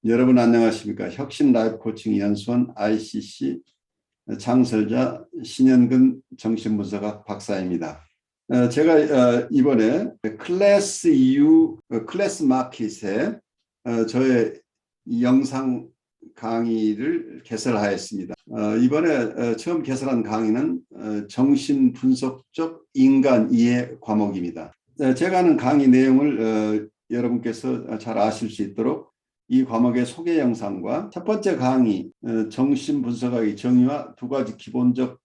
여러분 안녕하십니까? 혁신 라이프 코칭 연수원 ICC 창설자 신현근 정신분석학 박사입니다. 제가 이번에 클래스 EU 클래스 마켓에 저의 영상 강의를 개설하였습니다. 이번에 처음 개설한 강의는 정신분석적 인간 이해 과목입니다. 제가 하는 강의 내용을 여러분께서 잘 아실 수 있도록 이 과목의 소개 영상과 첫 번째 강의 정신분석학의 정의와 두 가지 기본적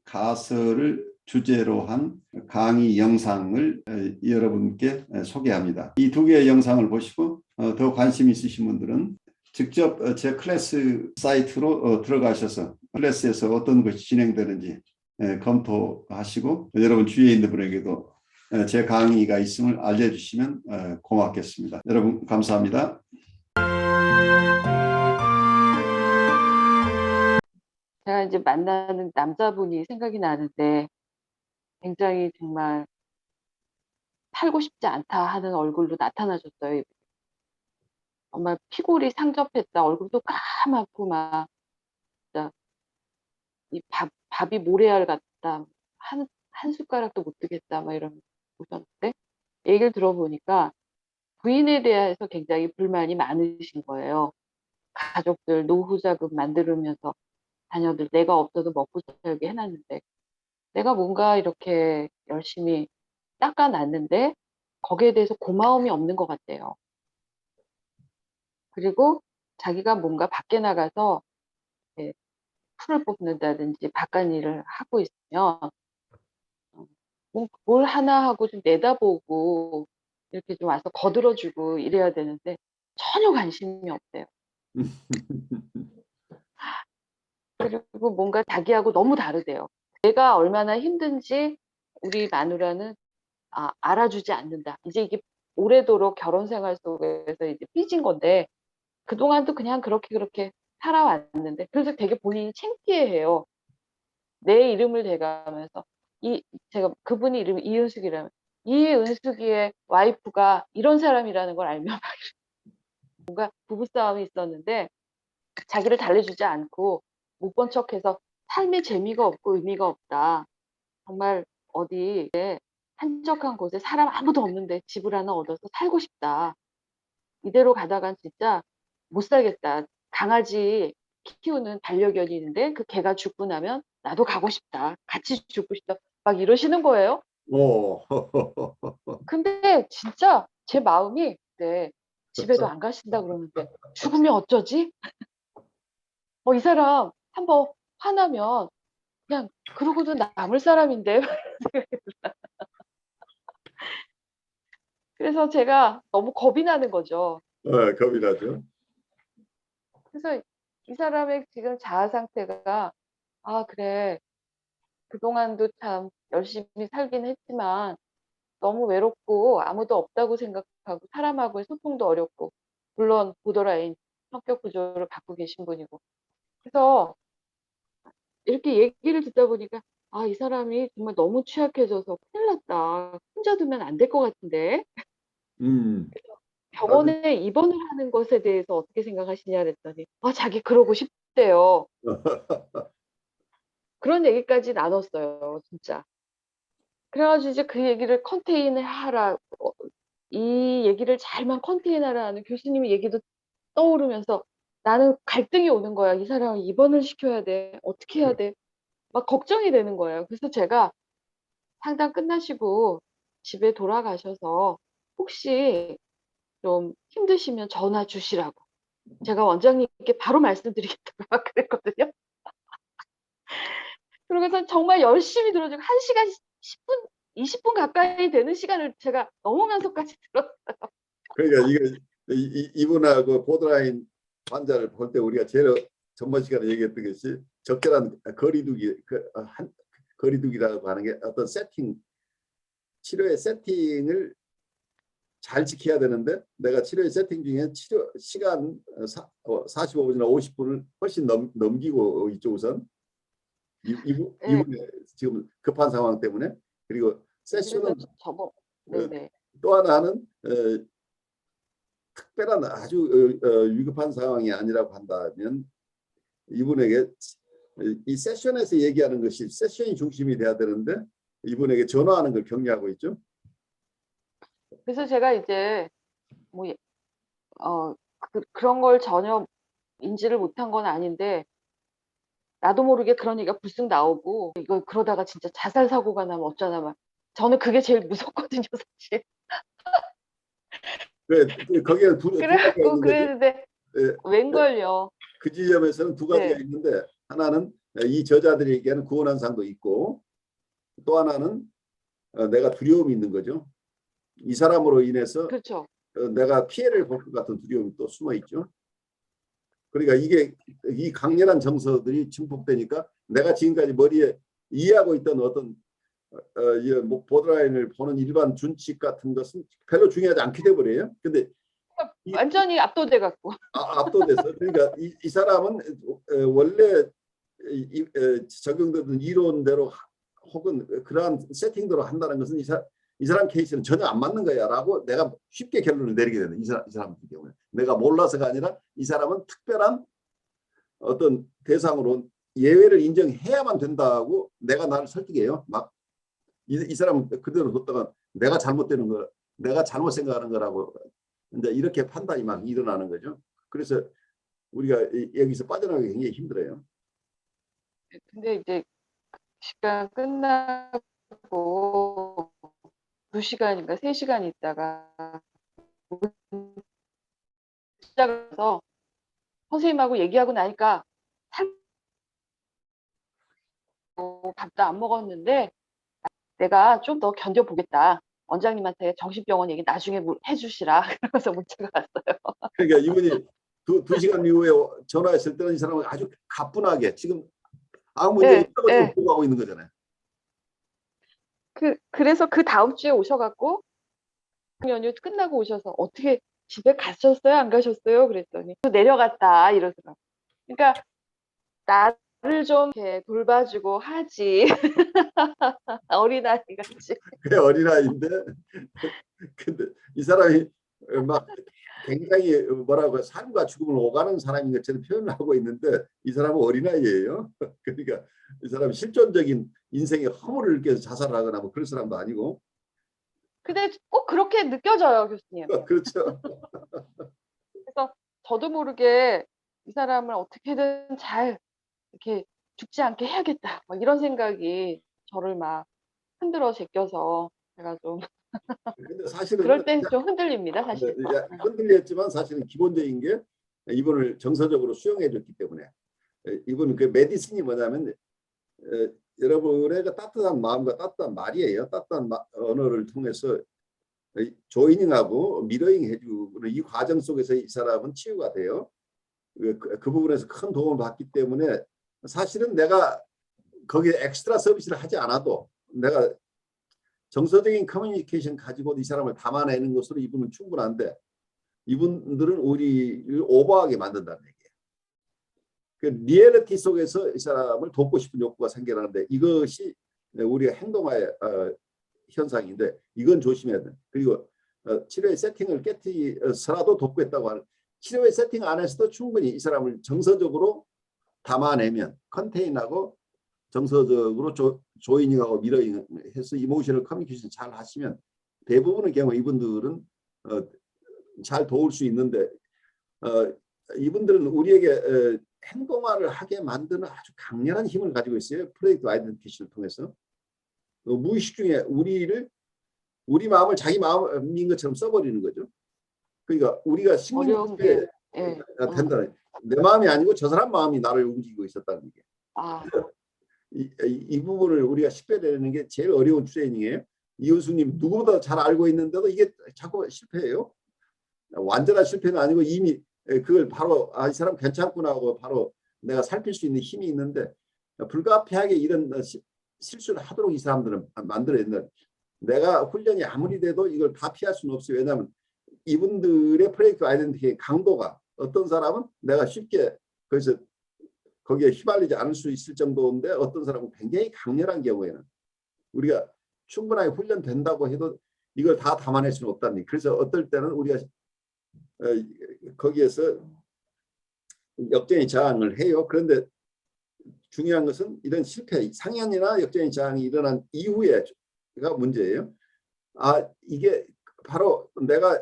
가설을 주제로 한 강의 영상을 여러분께 소개합니다. 이 두 개의 영상을 보시고 더 관심 있으신 분들은 직접 제 클래스 사이트로 들어가셔서 클래스에서 어떤 것이 진행되는지 검토하시고 여러분 주위에 있는 분에게도 제 강의가 있음을 알려주시면 고맙겠습니다. 여러분 감사합니다. 제가 이제 만나는 남자분이 생각이 나는데 굉장히 정말 살고 싶지 않다 하는 얼굴로 나타나셨어요. 정말 피골이 상접했다. 얼굴도 까맣고 막 진짜 이 밥이 모래알 같다. 한 숟가락도 못 뜨겠다. 막 이런 보셨는데 얘기를 들어보니까 부인에 대해서 굉장히 불만이 많으신 거예요. 가족들 노후 자금 만들면서 자녀들 내가 없어도 먹고 살게 해놨는데 내가 뭔가 이렇게 열심히 닦아놨는데 거기에 대해서 고마움이 없는 것 같대요. 그리고 자기가 뭔가 밖에 나가서 이렇게 풀을 뽑는다든지 바깥 일을 하고 있으면 뭘 하나 하고 좀 내다보고 이렇게 좀 와서 거들어주고 이래야 되는데 전혀 관심이 없대요. 그리고 뭔가 자기하고 너무 다르대요. 내가 얼마나 힘든지 우리 마누라는 알아주지 않는다. 이제 이게 오래도록 결혼 생활 속에서 이제 삐진 건데 그동안도 그냥 그렇게 살아왔는데 그래서 되게 본인이 창피해해요. 내 이름을 대가면서 제가 그분이 이름이 이은숙이라면 이은숙이의 와이프가 이런 사람이라는 걸 알면 뭔가 부부싸움이 있었는데 자기를 달래주지 않고 못 본 척해서 삶에 재미가 없고 의미가 없다. 정말 어디 한적한 곳에 사람 아무도 없는데 집을 하나 얻어서 살고 싶다. 이대로 가다간 진짜 못 살겠다. 강아지 키우는 반려견이 있는데 그 개가 죽고 나면 나도 가고 싶다. 같이 죽고 싶다. 막 이러시는 거예요. 오. 근데 진짜 제 마음이 집에도 안 가신다 그러는데 죽으면 어쩌지? 이 사람 한번 화나면 그냥 그러고도 남을 사람인데. 그래서 제가 너무 겁이 나는 거죠. 겁이 나죠. 그래서 이 사람의 지금 자아 상태가 그래. 그동안도 참 열심히 살긴 했지만 너무 외롭고 아무도 없다고 생각하고 사람하고의 소통도 어렵고 물론 보더라인 성격 구조를 갖고 계신 분이고 그래서 이렇게 얘기를 듣다 보니까 이 사람이 정말 너무 취약해져서 큰일 났다. 혼자 두면 안 될 것 같은데 음, 아주 병원에 입원을 하는 것에 대해서 어떻게 생각하시냐 그랬더니 자기 그러고 싶대요. 그런 얘기까지 나눴어요. 진짜. 그래가지고 이제 그 얘기를 컨테인을 하라. 이 얘기를 잘만 컨테인하라는 교수님의 얘기도 떠오르면서 나는 갈등이 오는 거야. 이 사람을 입원을 시켜야 돼. 어떻게 해야 돼? 막 걱정이 되는 거예요. 그래서 제가 상담 끝나시고 집에 돌아가셔서 혹시 좀 힘드시면 전화 주시라고. 제가 원장님께 바로 말씀드리겠다고 막 그랬거든요. 그러고서 정말 열심히 들어주고 1시간 10분, 20분 가까이 되는 시간을 제가 넘으면서까지 들었어요. 그러니까 이분하고 보드라인 환자를 볼 때 우리가 제일 전번 시간에 얘기했던 것이 적절한 거리두기 거리두기라고 하는 게 어떤 세팅 치료의 세팅을 잘 지켜야 되는데 내가 치료의 세팅 중에 치료 시간 45분이나 50분을 훨씬 넘기고 있죠. 우선 네, 이분의 지금 급한 상황 때문에. 그리고 그래서 세션은 저번 네네. 또 하나는 특별한 아주 위급한 상황이 아니라고 한다면 이분에게 이 세션에서 얘기하는 것이 세션이 중심이 돼야 되는데 이분에게 전화하는 걸 격려하고 있죠. 그래서 제가 이제 뭐 그런 걸 전혀 인지를 못한 건 아닌데 나도 모르게 그런 얘기가 불쑥 나오고 이거 그러다가 진짜 자살 사고가 나면 어쩌나 막 저는 그게 제일 무섭거든요, 사실. 거기에 두 가지가 그래갖고 있는 거죠. 그랬는데 예, 웬걸요. 그 지점에서는 두 가지가 네, 있는데 하나는 이 저자들이 얘기하는 구원환상도 있고 또 하나는 내가 두려움이 있는 거죠. 이 사람으로 인해서 그렇죠. 내가 피해를 볼 것 같은 두려움이 또 숨어 있죠. 그러니까 이게 이 강렬한 정서들이 증폭되니까 내가 지금까지 머리에 이해하고 있던 어떤 뭐 보드라인을 보는 일반 준칙 같은 것은 별로 중요하지 않게 돼버려요. 근데 완전히 압도돼갖고. 압도돼서 그러니까 이 사람은 원래 적용되던 이론대로 혹은 그러한 세팅대로 한다는 것은 이 사람 케이스는 전혀 안 맞는 거야라고 내가 쉽게 결론을 내리게 되는 이 사람 경우에 내가 몰라서가 아니라 이 사람은 특별한 어떤 대상으로 예외를 인정해야만 된다고 내가 나를 설득해요. 막 이 사람은 그대로 뒀다가 내가 잘못되는 거, 내가 잘못 생각하는 거라고 이제 이렇게 판단이 막 일어나는 거죠. 그래서 우리가 여기서 빠져나가기 굉장히 힘들어요. 근데 이제 시간 끝나고 2시간인가 3시간 있다가 시작해서 선생님하고 얘기하고 나니까 밥도 안 먹었는데 내가 좀 더 견뎌보겠다. 원장님한테 정신병원 얘기 나중에 해주시라. 그러면서 문자가 왔어요. 그러니까 이분이 두 시간 이후에 전화했을 때는 이 사람은 아주 가뿐하게 지금 아무 문제 네, 없다고 지금 네. 보고하고 있는 거잖아요. 그래서 그 다음 주에 오셔갖고 연휴 끝나고 오셔서 어떻게 집에 가셨어요? 안 가셨어요? 그랬더니 또 내려갔다 이러더라고요. 그러니까 나를 좀 이렇게 돌봐주고 하지. 어린아이 같이. 그게 어린아이인데 근데 이 사람이 막 굉장히 뭐라고 삶과 죽음을 오가는 사람인 것처럼 표현을 하고 있는데 이 사람은 어린아이예요. 그러니까 이 사람은 실존적인 인생의 허물을 느껴서 자살을 하거나 뭐 그런 사람도 아니고 근데 꼭 그렇게 느껴져요, 교수님. 그렇죠. 그래서 저도 모르게 이 사람을 어떻게든 잘 이렇게 죽지 않게 해야겠다. 막 이런 생각이 저를 막 흔들어 제껴서 제가 좀 근데 사실은 그럴 땐 좀 흔들립니다, 사실. 흔들렸지만 사실은 기본적인 게 이분을 정서적으로 수용해 줬기 때문에 이분 그 메디슨이 뭐냐면 여러분의 그 따뜻한 마음과 따뜻한 말이에요. 따뜻한 언어를 통해서 조이닝하고 미러잉 해주는 이 과정 속에서 이 사람은 치유가 돼요. 그 부분에서 큰 도움을 받기 때문에 사실은 내가 거기에 엑스트라 서비스를 하지 않아도 내가 정서적인 커뮤니케이션 가지고 이 사람을 담아내는 것으로 이분은 충분한데 이분들은 우리를 오버하게 만든다는 얘기예요. 그 리얼리티 속에서 이 사람을 돕고 싶은 욕구가 생겨나는데 이것이 우리의 행동의 현상인데 이건 조심해야 돼. 그리고 치료의 세팅을 깨트려서라도 돕고 있다고 하는 치료의 세팅 안에서도 충분히 이 사람을 정서적으로 담아내면 컨테인하고 정서적으로 조이닝하고 미러잉해서 이모셔널 커뮤니케이션 잘 하시면 대부분의 경우 이분들은 잘 도울 수 있는데 이분들은 우리에게 행동화를 하게 만드는 아주 강렬한 힘을 가지고 있어요. 프로젝트 아이덴티티를 통해서 무의식 중에 우리 마음을 자기 마음인 것처럼 써버리는 거죠. 그러니까 우리가 어려운 식민지에 게. 예. 된다는 내 마음이 아니고 저 사람 마음이 나를 움직이고 있었다는 게. 아, 이 부분을 우리가 식별해내는 게 제일 어려운 트레이닝이에요. 이효수님 누구보다 잘 알고 있는데도 이게 자꾸 실패해요. 완전한 실패는 아니고 이미 그걸 바로 이 사람 괜찮구나 하고 바로 내가 살필 수 있는 힘이 있는데 불가피하게 이런 실수를 하도록 이 사람들은 만들어냈는 내가 훈련이 아무리 돼도 이걸 다 피할 수는 없어요. 왜냐하면 이분들의 프로젝트 아이덴티티의 강도가 어떤 사람은 내가 쉽게 그래서 거기에 휘말리지 않을 수 있을 정도인데 어떤 사람은 굉장히 강렬한 경우에는 우리가 충분하게 훈련된다고 해도 이걸 다 담아낼 수는 없다는 얘기. 그래서 어떨 때는 우리가 거기에서 역전의 저항을 해요. 그런데 중요한 것은 이런 실패, 상현이나 역전의 저항이 일어난 이후에가 문제예요. 아, 이게 바로 내가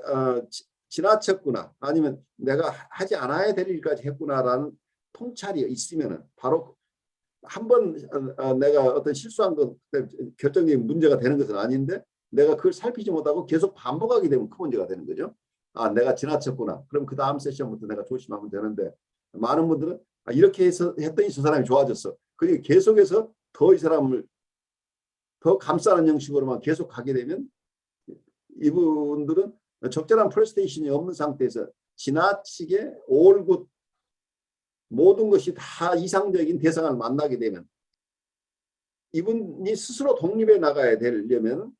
지나쳤구나, 아니면 내가 하지 않아야 될 일까지 했구나라는 통찰이 있으면은 바로 한 번 내가 어떤 실수한 것 결정적인 문제가 되는 것은 아닌데, 내가 그걸 살피지 못하고 계속 반복하게 되면 큰 문제가 되는 거죠. 아, 내가 지나쳤구나. 그럼 그 다음 세션부터 내가 조심하면 되는데, 많은 분들은 이렇게 해서 했더니 저 사람이 좋아졌어. 그리고 계속해서 더 이 사람을 더 감싸는 형식으로만 계속 가게 되면 이분들은 적절한 프레스테이션이 없는 상태에서 지나치게 올굿 모든 것이 다 이상적인 대상을 만나게 되면, 이분이 스스로 독립해 나가야 되려면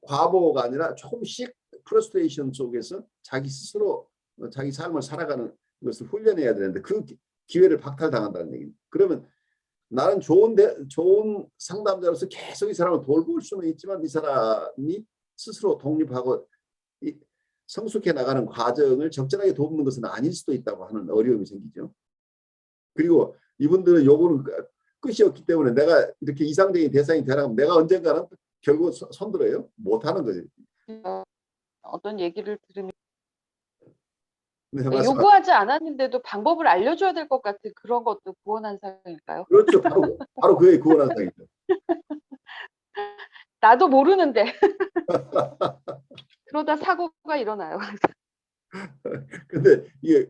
과보가 아니라 조금씩 프러스트레이션 속에서 자기 스스로 자기 삶을 살아가는 것을 훈련해야 되는데, 그 기회를 박탈당한다는 얘기입니다. 그러면 나는 좋은 상담자로서 계속 이 사람을 돌볼 수는 있지만, 이 사람이 스스로 독립하고 성숙해 나가는 과정을 적절하게 돕는 것은 아닐 수도 있다고 하는 어려움이 생기죠. 그리고 이분들은 요거는 끝이 없기 때문에 내가 이렇게 이상적인 대상이 되라면 내가 언젠가는 결국 손들어요. 못하는 거죠. 어떤 얘기를 들으면 네, 요구하지 않았는데도 방법을 알려줘야 될 것 같은 그런 것도 구원한상일까요? 그렇죠. 바로 그게 구원한상이죠. 나도 모르는데 그러다 사고가 일어나요. 근데 이게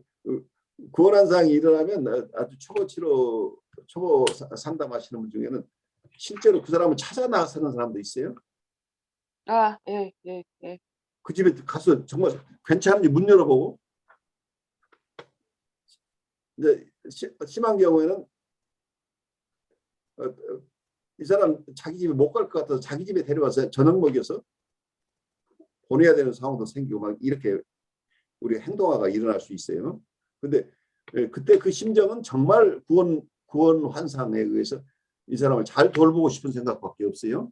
구원한상이 일어나면 아주 초보 상담하시는 분 중에는 실제로 그 사람을 찾아 나서는 사람도 있어요. 아, 예, 예, 예. 그 집에 가서 정말 괜찮은지 문 열어보고, 이제 심한 경우에는 이 사람 자기 집에 못 갈 것 같아서 자기 집에 데려와서 저녁 먹여서 보내야 되는 상황도 생기고, 막 이렇게 우리 행동화가 일어날 수 있어요. 근데 그때 그 심정은 정말 구원 환상에 의해서 이 사람을 잘 돌보고 싶은 생각밖에 없어요.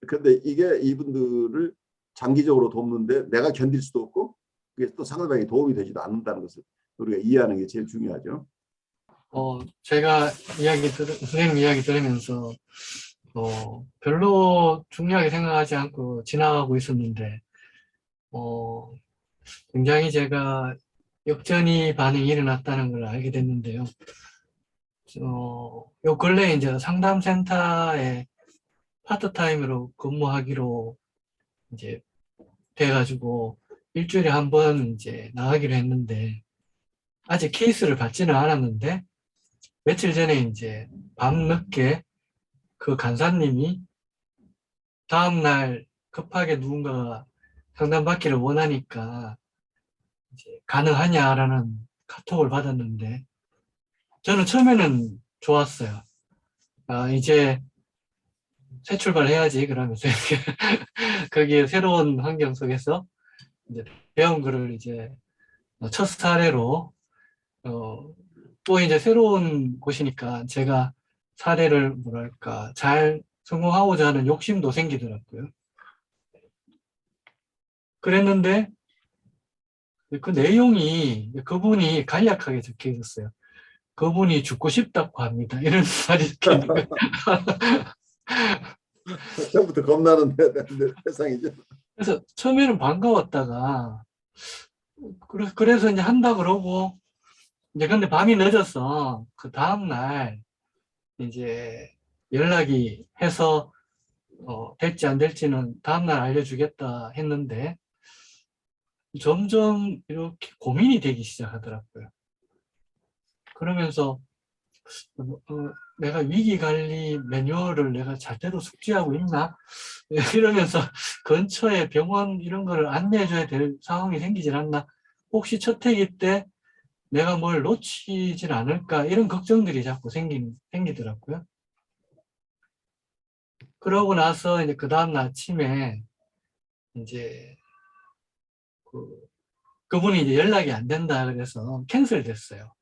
근데 이게 이분들을 장기적으로 돕는데 내가 견딜 수도 없고, 그게 또 상대방에 도움이 되지도 않는다는 것을 우리가 이해하는 게 제일 중요하죠. 제가 선생님 이야기 들으면서 별로 중요하게 생각하지 않고 지나가고 있었는데, 굉장히 제가 역전이 반응이 일어났다는 걸 알게 됐는데요. 요 근래 이제 상담센터에 파트타임으로 근무하기로 이제 돼가지고 일주일에 한 번 이제 나가기로 했는데, 아직 케이스를 받지는 않았는데, 며칠 전에 이제 밤늦게 그 간사님이 다음날 급하게 누군가가 상담받기를 원하니까 이제 가능하냐라는 카톡을 받았는데, 저는 처음에는 좋았어요. 이제 새 출발해야지 그러면서 거기에 새로운 환경 속에서 이제 배운 거를 이제 첫 사례로 또 이제 새로운 곳이니까 제가 사례를 뭐랄까 잘 성공하고자 하는 욕심도 생기더라고요. 그랬는데 그 내용이 그분이 간략하게 적혀 있었어요. 그분이 죽고 싶다고 합니다. 이런 말이 적혀 있는 거예요. 처음부터 겁나는 세상이죠. 그래서 처음에는 반가웠다가 그래서 이제 한다 그러고, 이제 근데 밤이 늦어서 그 다음날 이제 연락이 해서 될지 안 될지는 다음날 알려주겠다 했는데, 점점 이렇게 고민이 되기 시작하더라고요. 그러면서 내가 위기관리 매뉴얼을 내가 제대로 숙지하고 있나? 이러면서 근처에 병원 이런 거를 안내해줘야 될 상황이 생기질 않나? 혹시 첫 회기 때 내가 뭘 놓치진 않을까? 이런 걱정들이 자꾸 생기더라고요. 그러고 나서 이제 그 다음 아침에 이제 그분이 이제 연락이 안 된다 그래서 캔슬됐어요.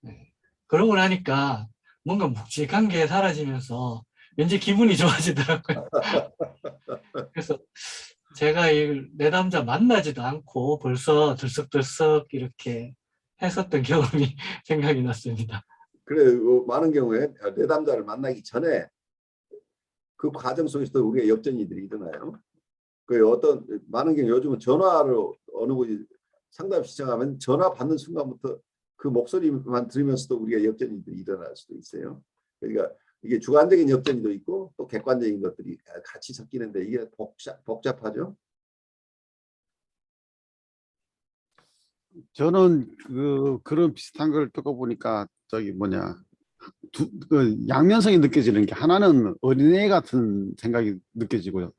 네. 그러고 나니까 뭔가 묵직한 게 사라지면서 왠지 기분이 좋아지더라고요. 그래서 제가 이 내담자 만나지도 않고 벌써 들썩들썩 이렇게 했었던 경험이 생각이 났습니다. 그래 많은 경우에 내담자를 만나기 전에 그 과정 속에서도 우리가 역전이들이 일어나요. 그 어떤 많은 경우 요즘은 전화로 어느 분이 상담 시청하면 전화 받는 순간부터 그 목소리만 들으면서도 우리가 역전이들이 일어날 수도 있어요. 그러니까 이게 주관적인 역전이도 있고 또 객관적인 것들이 같이 섞이는데 이게 복잡하죠. 저는 그런 비슷한 걸 겪어보니까 저기 뭐냐 양면성이 느껴지는 게 하나는 어린애 같은 생각이 느껴지고요.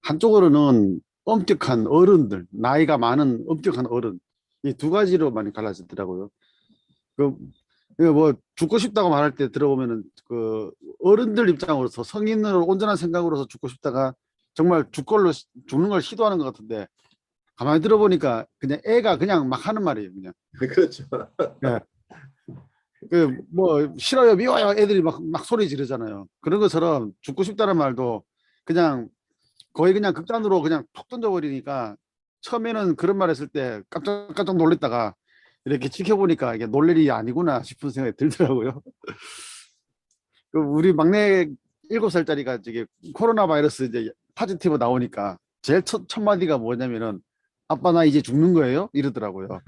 한쪽으로는 엄격한 어른들, 나이가 많은 엄격한 어른, 이 두 가지로 많이 갈라지더라고요. 그, 뭐 죽고 싶다고 말할 때 들어보면은 그 어른들 입장으로서 성인으로 온전한 생각으로서 죽고 싶다가 정말 죽는 걸 시도하는 것 같은데 가만히 들어보니까 그냥 애가 그냥 막 하는 말이에요, 그냥. 그렇죠. 예. 그 뭐 싫어요, 미워요, 애들이 막 소리 지르잖아요. 그런 것처럼 죽고 싶다는 말도 그냥 거의 그냥 극단으로 그냥 툭 던져버리니까 처음에는 그런 말 했을 때 깜짝깜짝 놀랬다가 이렇게 지켜보니까 이게 놀랄 일이 아니구나 싶은 생각이 들더라고요. 그 우리 막내 7살짜리가 저기 코로나 바이러스 이제 파지티브 나오니까 제일 첫 마디가 뭐냐면은 아빠 나 이제 죽는 거예요? 이러더라고요.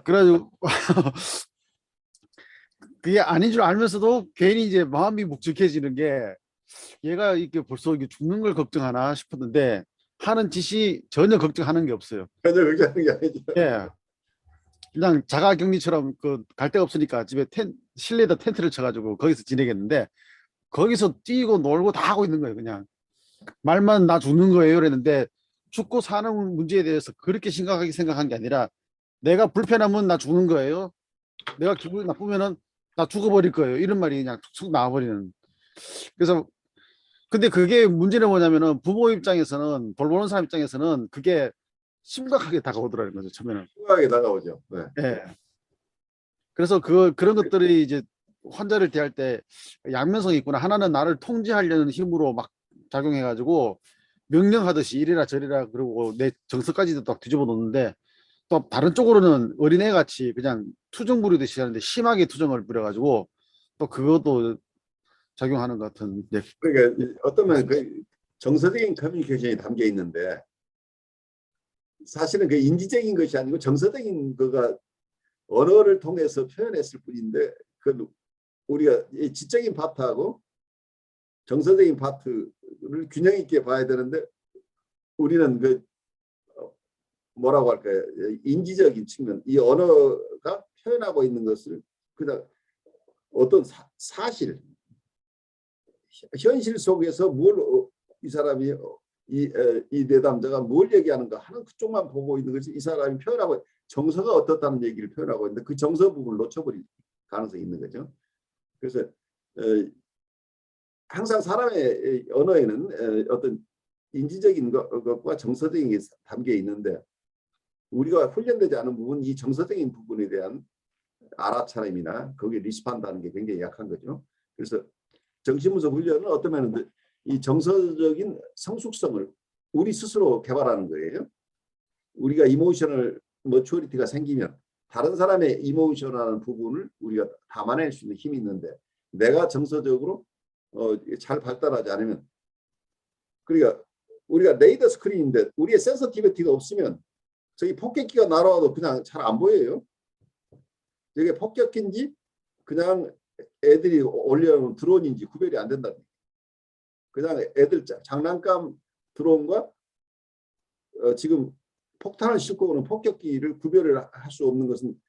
그래가지고 그게 아닌 줄 알면서도 괜히 이제 마음이 묵직해지는 게 얘가 이렇게 벌써 이게 죽는 걸 걱정하나 싶었는데 하는 짓이 전혀 걱정하는 게 없어요. 전혀 그렇게 하는 게 아니죠. 예, 그냥 자가격리처럼 그 갈 데가 없으니까 집에 실내에다 텐트를 쳐가지고 거기서 지내겠는데 거기서 뛰고 놀고 다 하고 있는 거예요. 그냥 말만 나 죽는 거예요 그랬는데 죽고 사는 문제에 대해서 그렇게 심각하게 생각한 게 아니라 내가 불편하면 나 죽는 거예요. 내가 기분이 나쁘면은 나 죽어버릴 거예요. 이런 말이 그냥 툭툭 나와버리는. 그래서 근데 그게 문제는 뭐냐면은 부모 입장에서는 돌보는 사람 입장에서는 그게 심각하게 다가오더라는 거죠. 처음에는. 심하게 다가오죠. 네. 예. 그래서 그런 것들이 이제 환자를 대할 때 양면성이 있구나. 하나는 나를 통제하려는 힘으로 막 작용해가지고 명령하듯이 이래라 저래라 그러고 내 정서까지도 딱 뒤집어 놓는데 또 다른 쪽으로는 어린애 같이 그냥 투정 부리듯이 하는데 심하게 투정을 부려가지고 또 그것도 작용하는 것 같은. 네. 그러니까 어떤 면그 정서적인 커뮤니케이션이 담겨 있는데 사실은 그 인지적인 것이 아니고 정서적인 거가 언어를 통해서 표현했을 뿐인데 그 우리가 이 지적인 파트하고 정서적인 파트를 균형 있게 봐야 되는데 우리는 그 뭐라고 할까요? 인지적인 측면, 이 언어가 표현하고 있는 것을 그냥 어떤 사실, 현실 속에서 뭘 이 사람이 이 내담자가 뭘 얘기하는가 하는 그쪽만 보고 있는 것이 이 사람이 표현하고 정서가 어떻다는 얘기를 표현하고 있는데 그 정서 부분을 놓쳐버릴 가능성이 있는 거죠. 그래서 항상 사람의 언어에는 어떤 인지적인 것과 정서적인 게 담겨 있는데 우리가 훈련되지 않은 부분, 이 정서적인 부분에 대한 알아차림이나 거기에 리스폰드하는 게 굉장히 약한 거죠. 그래서 정신분석 훈련은 어떠면 이 정서적인 성숙성을 우리 스스로 개발하는 거예요. 우리가 이모셔널 머추어리티가 생기면 다른 사람의 이모셔널한 부분을 우리가 담아낼 수 있는 힘이 있는데 내가 정서적으로 잘 발달하지 않으면 그러니까 우리가 레이더 스크린인데 우리의 센서티비티가 없으면 저기 폭격기가 날아와도 그냥 잘 안 보여요. 이게 폭격기인지 그냥 애들이 올려놓은 드론인지 구별이 안 된다. 그냥 애들 장난감 드론과 지금 폭탄을 싣고 오는 폭격기를 구별을 할 수 없는 것은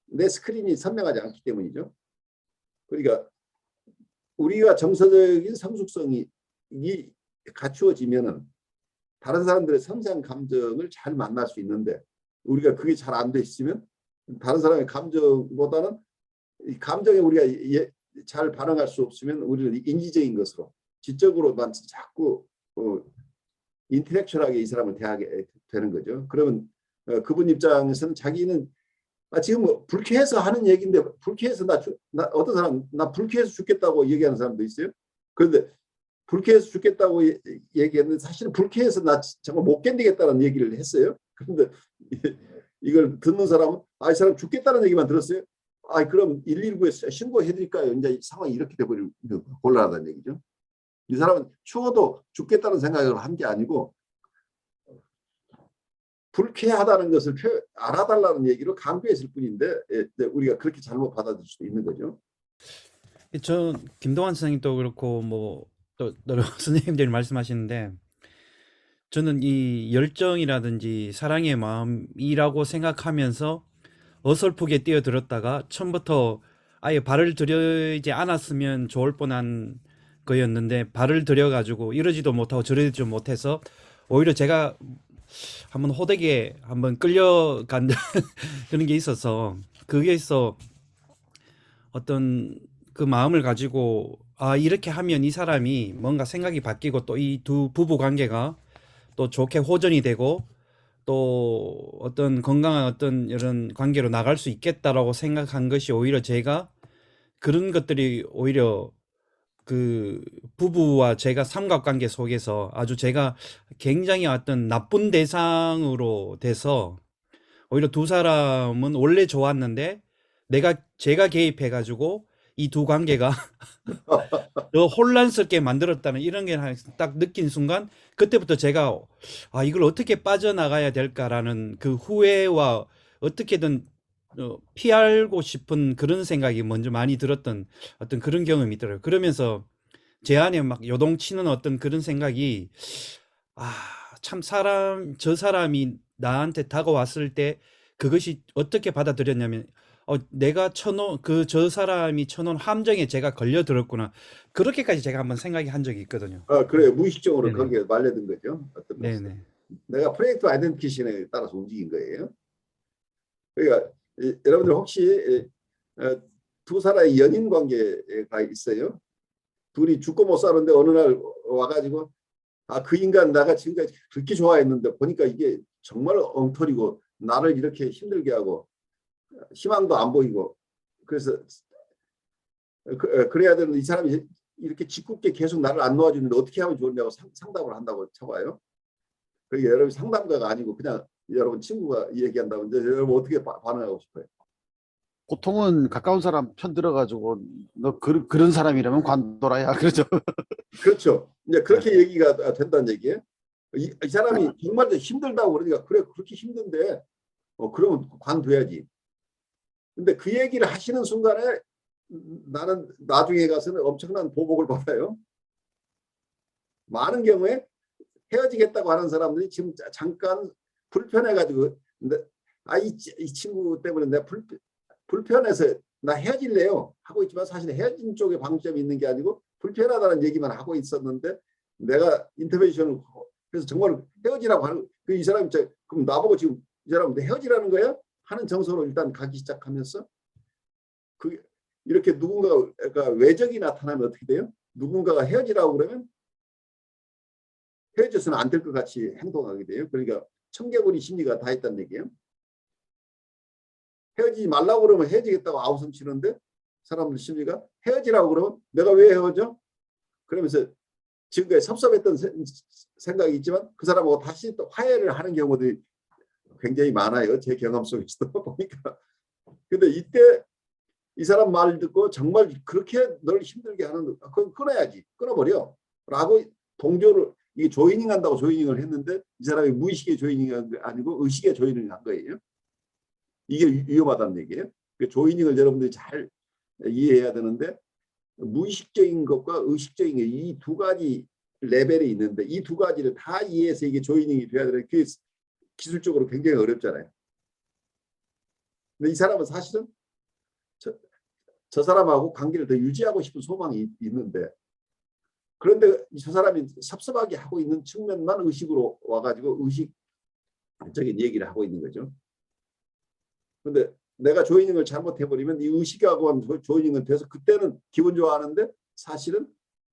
내 스크린이 선명하지 않기 때문이죠. 그러니까 우리가 정서적인 성숙성이 갖추어지면은 다른 사람들의 섬세한 감정을 잘 만날 수 있는데 우리가 그게 잘 안 돼 있으면 다른 사람의 감정보다는 이 감정에 우리가 잘 반응할 수 없으면 우리는 인지적인 것으로 지적으로만 자꾸 인텔렉츄얼하게 이 사람을 대하게 되는 거죠. 그러면 그분 입장에서는 자기는 지금 뭐 불쾌해서 하는 얘기인데 불쾌해서 나 어떤 사람 나 불쾌해서 죽겠다고 얘기하는 사람도 있어요. 그런데 불쾌해서 죽겠다고 얘기했는데 사실은 불쾌해서 나 정말 못 견디겠다는 얘기를 했어요. 그런데 이걸 듣는 사람은 이 사람 죽겠다는 얘기만 들었어요. 그럼 119에 신고해드릴까요? 이제 상황이 이렇게 돼버리면 곤란하다는 얘기죠. 이 사람은 추워도 죽겠다는 생각을 한 게 아니고 불쾌하다는 것을 알아달라는 얘기로 강조했을 뿐인데 우리가 그렇게 잘못 받아들일 수도 있는 거죠. 저 김동완 선생님도 그렇고 또 여러 선생님들이 말씀하시는데 저는 이 열정이라든지 사랑의 마음이라고 생각하면서 어설프게 뛰어들었다가 처음부터 아예 발을 들이지 않았으면 좋을 뻔한 거였는데 발을 들여가지고 이러지도 못하고 저러지도 못해서 오히려 제가 한번 호되게 한번 끌려간 그런 게 있어서 거기에서 어떤 그 마음을 가지고 이렇게 하면 이 사람이 뭔가 생각이 바뀌고 또 이 두 부부 관계가 또 좋게 호전이 되고 또 어떤 건강한 어떤 이런 관계로 나갈 수 있겠다라고 생각한 것이 오히려 제가 그런 것들이 오히려 그 부부와 제가 삼각관계 속에서 아주 제가 굉장히 어떤 나쁜 대상으로 돼서 오히려 두 사람은 원래 좋았는데 제가 개입해가지고 이 두 관계가 더 혼란스럽게 만들었다는 이런 게 딱 느낀 순간 그때부터 제가 이걸 어떻게 빠져나가야 될까라는 그 후회와 어떻게든 피하고 싶은 그런 생각이 먼저 많이 들었던 어떤 그런 경험이 있더라고요. 그러면서 제 안에 막 요동치는 어떤 그런 생각이 참 저 사람이 나한테 다가왔을 때 그것이 어떻게 받아들였냐면 내가 저 사람이 쳐놓은 함정에 제가 걸려들었구나. 그렇게까지 제가 한번 생각이 한 적이 있거든요. 그래요. 무의식적으로 네네. 거기에 말려든 거죠. 어떤 모습. 네네. 내가 프로젝트 아이덴티티션에 따라서 움직인 거예요. 그러니까 여러분들 혹시 두 사람의 연인 관계가 있어요? 둘이 죽고 못 사는데 어느 날 와가지고 그 인간 내가 지금까지 그렇게 좋아했는데 보니까 이게 정말 엉터리고 나를 이렇게 힘들게 하고 희망도 안 보이고 그래서 그래야 되는데 이 사람이 이렇게 짓궂게 계속 나를 안 놓아주는데 어떻게 하면 좋냐고 상담을 한다고 쳐봐요. 그러니까 여러분 상담가가 아니고 그냥 여러분 친구가 얘기한다면 이제 여러분 어떻게 반응하고 싶어요? 보통은 가까운 사람 편 들어가지고 너 그런 사람이라면 관둬라야 그러죠. 그렇죠. 이제 그렇게 얘기가 된다는 얘기예요. 이 사람이 정말 힘들다고 그러니까 그래 그렇게 힘든데 그러면 관둬야지. 근데 그 얘기를 하시는 순간에 나는 나중에 가서는 엄청난 보복을 받아요. 많은 경우에 헤어지겠다고 하는 사람들이 지금 잠깐 불편해가지고 이 친구 때문에 내가 불편해서 나 헤어질래요 하고 있지만 사실 헤어진 쪽에 방점이 있는 게 아니고 불편하다는 얘기만 하고 있었는데 내가 인터벤션을 그래서 정말 헤어지라고 하는 이 사람이 그럼 나보고 지금 이 사람 헤어지라는 거야? 하는 정서로 일단 가기 시작하면서 이렇게 누군가가 외적이 나타나면 어떻게 돼요? 누군가가 헤어지라고 그러면 헤어져서는 안 될 것 같이 행동하게 돼요. 그러니까 청개구리 심리가 다 있다는 얘기예요. 헤어지지 말라고 그러면 헤어지겠다고 아우성 치는데 사람들 심리가 헤어지라고 그러면 내가 왜 헤어져? 그러면서 지금까지 섭섭했던 생각이 있지만 그 사람하고 다시 또 화해를 하는 경우들이 굉장히 많아요. 제 경험 속에서도 보니까. 근데 이때 이 사람 말 듣고 정말 그렇게 널 힘들게 하는 그건 끊어야지. 끊어버려. 라고 동조를 이게 조이닝 한다고 조이닝을 했는데 이 사람이 무의식의 조이닝이 아니고 의식의 조이닝을 한 거예요. 이게 위험하다는 얘기예요. 조이닝을 여러분들이 잘 이해해야 되는데 무의식적인 것과 의식적인 게 이 두 가지 레벨이 있는데 이 두 가지를 다 이해해서 이게 조이닝이 돼야 되는 그게 기술적으로 굉장히 어렵잖아요. 근데 이 사람은 사실은 저 사람하고 관계를 더 유지하고 싶은 소망이 있는데 그런데 저 사람이 섭섭하게 하고 있는 측면만 의식으로 와가지고 의식적인 얘기를 하고 있는 거죠. 그런데 내가 조이닝을 잘못해버리면 이 의식하고 한 조이닝은 돼서 그때는 기분 좋아하는데 사실은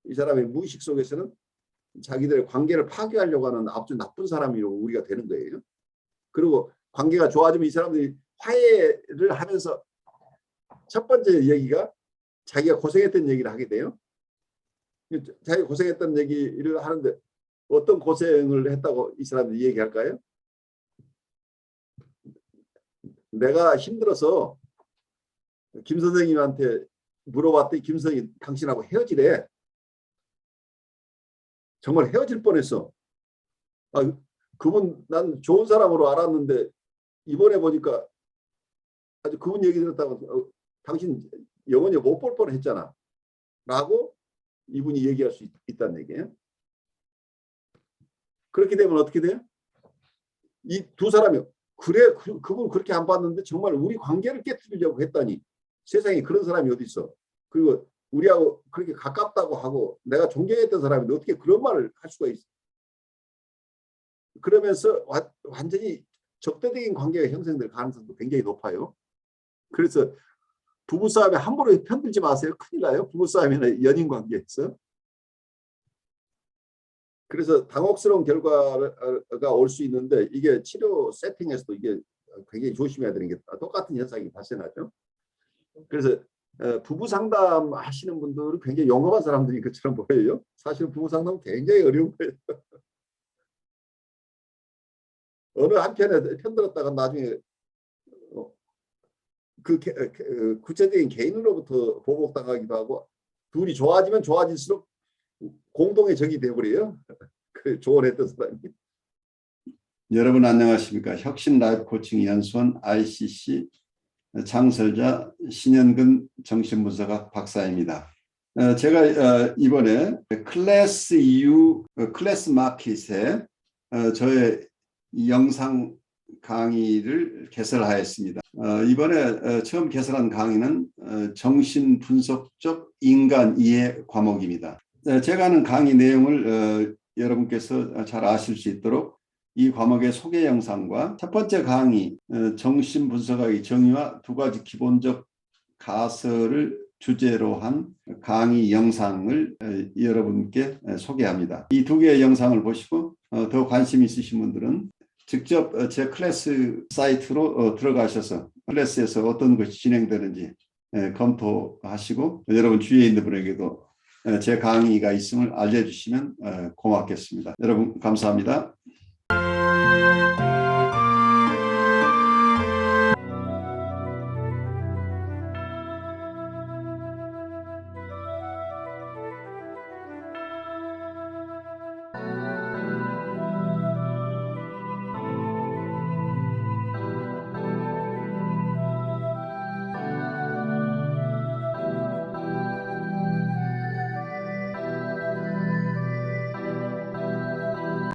이 사람의 무의식 속에서는 자기들의 관계를 파괴하려고 하는 아주 나쁜 사람이라고 우리가 되는 거예요. 그리고 관계가 좋아지면 이 사람들이 화해를 하면서 첫 번째 얘기가 자기가 고생했던 얘기를 하게 돼요. 자기가 고생했던 얘기를 하는데 어떤 고생을 했다고 이 사람들이 얘기할까요? 내가 힘들어서 김 선생님한테 물어봤더니 김 선생님이 당신하고 헤어지래. 정말 헤어질 뻔했어. 아, 그분 난 좋은 사람으로 알았는데 이번에 보니까 아주 그분 얘기 들었다고 당신 영원히 못 볼 뻔했잖아. 라고 이분이 얘기할 수 있다는 얘기예요. 그렇게 되면 어떻게 돼요? 이 두 사람이 그래 그분 그렇게 안 봤는데 정말 우리 관계를 깨뜨리려고 했다니 세상에 그런 사람이 어디 있어. 그리고 우리하고 그렇게 가깝다고 하고 내가 존경했던 사람인데 어떻게 그런 말을 할 수가 있어. 그러면서 완전히 적대적인 관계가 형성될 가능성도 굉장히 높아요. 그래서 부부싸움에 함부로 편들지 마세요. 큰일 나요. 부부싸움이나 연인관계에서. 그래서 당혹스러운 결과가 올 수 있는데 이게 치료 세팅에서도 이게 굉장히 조심해야 되는 게 똑같은 현상이 발생하죠. 그래서 부부 상담 하시는 분들은 굉장히 용감한 사람들인 것처럼 보여요. 사실 부부 상담은 굉장히 어려운 거예요. 어느 한편에 편들었다가 나중에 그 구체적인 개인으로부터 보복당하기도 하고 둘이 좋아지면 좋아질수록 공동의 적이 되어버려요. 그 조언했던 사람이. 여러분 안녕하십니까. 혁신 라이프 코칭 연수원 ICC 창설자 신현근 정신분석학 박사입니다. 제가 이번에 클래스 EU 클래스 마켓에 저의 영상 강의를 개설하였습니다. 이번에 처음 개설한 강의는 정신분석적 인간 이해 과목입니다. 제가 하는 강의 내용을 여러분께서 잘 아실 수 있도록 이 과목의 소개 영상과 첫 번째 강의 정신분석학의 정의와 두 가지 기본적 가설을 주제로 한 강의 영상을 여러분께 소개합니다. 이 두 개의 영상을 보시고 더 관심 있으신 분들은 직접 제 클래스 사이트로 들어가셔서 클래스에서 어떤 것이 진행되는지 검토하시고 여러분 주위에 있는 분에게도 제 강의가 있음을 알려주시면 고맙겠습니다. 여러분 감사합니다.